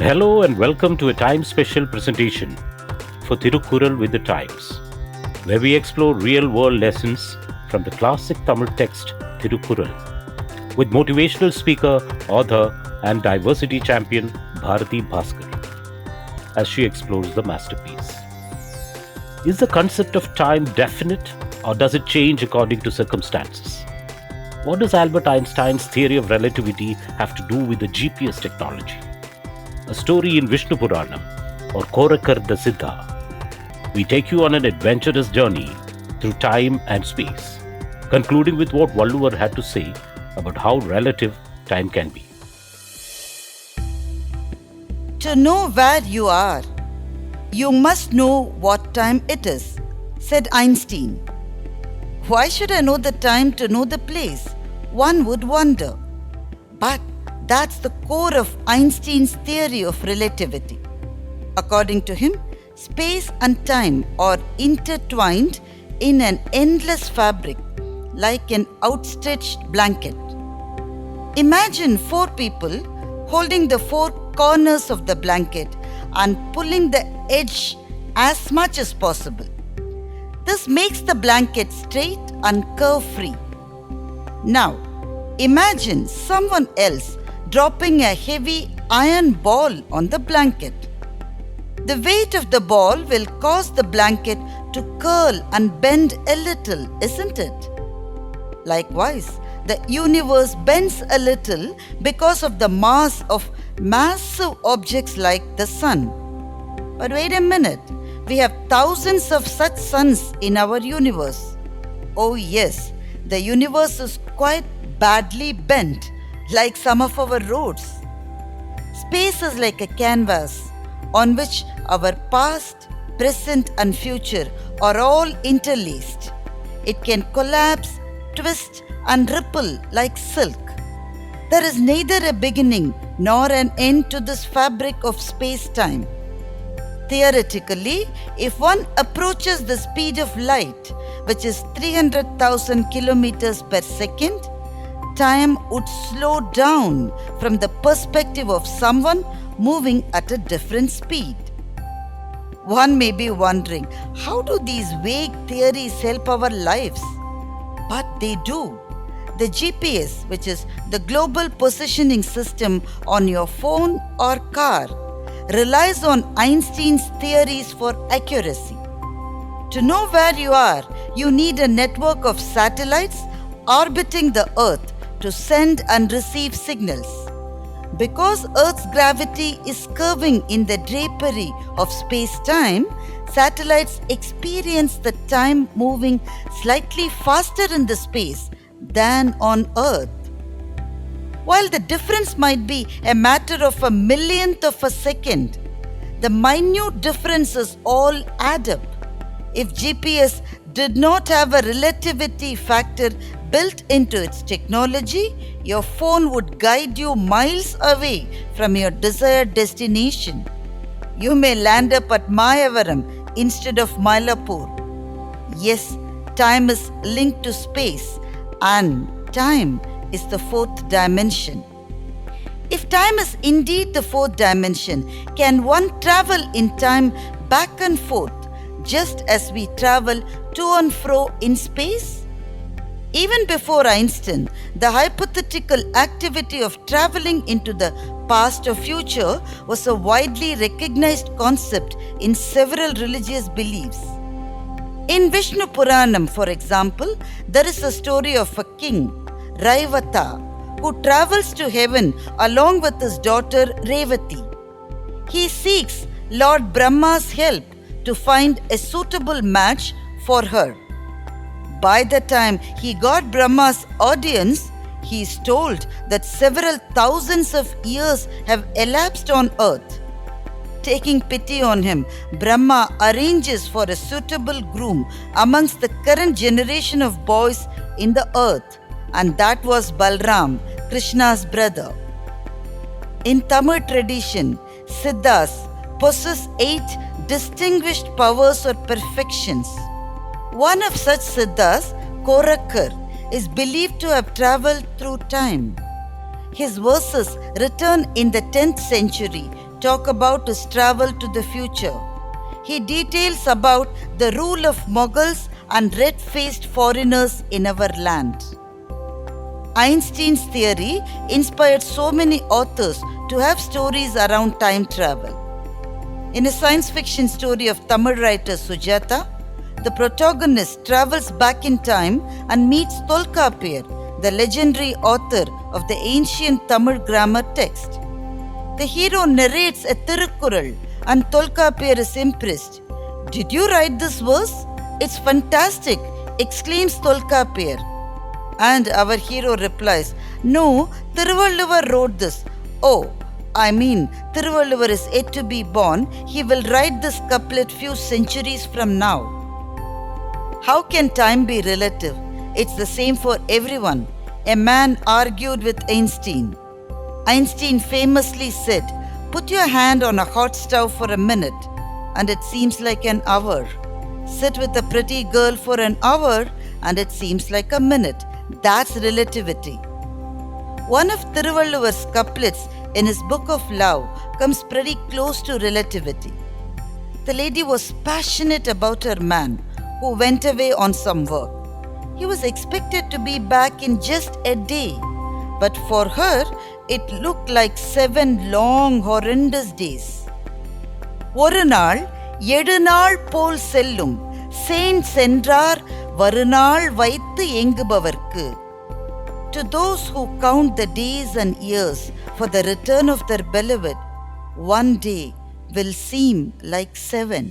Hello and welcome to a time special presentation for Thirukkural with the Times, where we explore real world lessons from the classic Tamil text Thirukkural with motivational speaker, author, and diversity champion Bharathi Baskar as she explores the masterpiece. Is the concept of time definite or does it change according to circumstances? What does Albert Einstein's theory of relativity have to do with the GPS technology? A story in Vishnu Puranam or Korakar the Siddha. We take you on an adventurous journey through time and space, concluding with what Thiruvalluvar had to say about how relative time can be. To know where you are, you must know what time it is, said Einstein. Why should I know the time to know the place? One would wonder. But that's the core of Einstein's theory of relativity. According to him, space and time are intertwined in an endless fabric, like an outstretched blanket. Imagine four people holding the four corners of the blanket and pulling the edge as much as possible. This makes the blanket straight and curve-free. Now, imagine someone else dropping a heavy iron ball on the blanket. The weight of the ball will cause the blanket to curl and bend a little, isn't it? Likewise, the universe bends a little because of the mass of massive objects like the sun. But wait a minute, we have thousands of such suns in our universe. Oh yes, the universe is quite badly bent, like some of our roads. Space is like a canvas on which our past, present and future are all interlaced. It can collapse, twist and ripple like silk. There is neither a beginning nor an end to this fabric of space-time. Theoretically, if one approaches the speed of light, which is 300,000 kilometers per second, time would slow down from the perspective of someone moving at a different speed. One may be wondering, how do these vague theories help our lives? But they do. The GPS, which is the global positioning system on your phone or car, relies on Einstein's theories for accuracy. To know where you are, you need a network of satellites orbiting the Earth to send and receive signals. Because Earth's gravity is curving in the drapery of space-time, satellites experience the time moving slightly faster in the space than on Earth. While the difference might be a matter of a millionth of a second, the minute differences all add up. If GPS did not have a relativity factor built into its technology, your phone would guide you miles away from your desired destination. You may land up at Mayavaram instead of Mylapore. Yes, time is linked to space, and time is the fourth dimension. If time is indeed the fourth dimension, can one travel in time back and forth just as we travel to and fro in space? Even before Einstein, the hypothetical activity of traveling into the past or future was a widely recognized concept in several religious beliefs. In Vishnu Puranam, for example, there is a story of a king, Raivata, who travels to heaven along with his daughter Revati. He seeks Lord Brahma's help to find a suitable match for her. By the time he got Brahma's audience, he is told that several thousands of years have elapsed on earth. Taking pity on him, Brahma arranges for a suitable groom amongst the current generation of boys in the earth, and that was Balram, Krishna's brother. In Tamil tradition, Siddhas possess 8 distinguished powers or perfections. One of such Siddhas, Korakar, is believed to have travelled through time. His verses, written in the 10th century, talk about his travel to the future. He details about the rule of Mughals and red-faced foreigners in our land. Einstein's theory inspired so many authors to have stories around time travel. In a science fiction story of Tamil writer Sujata, the protagonist travels back in time and meets Tolkapiyar, the legendary author of the ancient Tamil grammar text. The hero narrates a Thirukkural and Tolkapiyar is impressed. "Did you write this verse? It's fantastic!" exclaims Tolkapiyar. And our hero replies, "No, Thiruvalluvar wrote this." "Oh, Thiruvalluvar is yet to be born. He will write this couplet few centuries from now." How can time be relative? It's the same for everyone. A man argued with Einstein. Einstein famously said, "Put your hand on a hot stove for a minute, and it seems like an hour. Sit with a pretty girl for an hour, and it seems like a minute." That's relativity. One of Thiruvalluvar's couplets in his Book of Love comes pretty close to relativity. The lady was passionate about her man, who went away on some work. He was expected to be back in just a day, but for her, it looked like 7 long, horrendous days. Orunaal, EzhuNaalPol Sellum, Sendraar, Varunaalvaiththu Engu Bavarkku. To those who count the days and years for the return of their beloved, one day will seem like 7.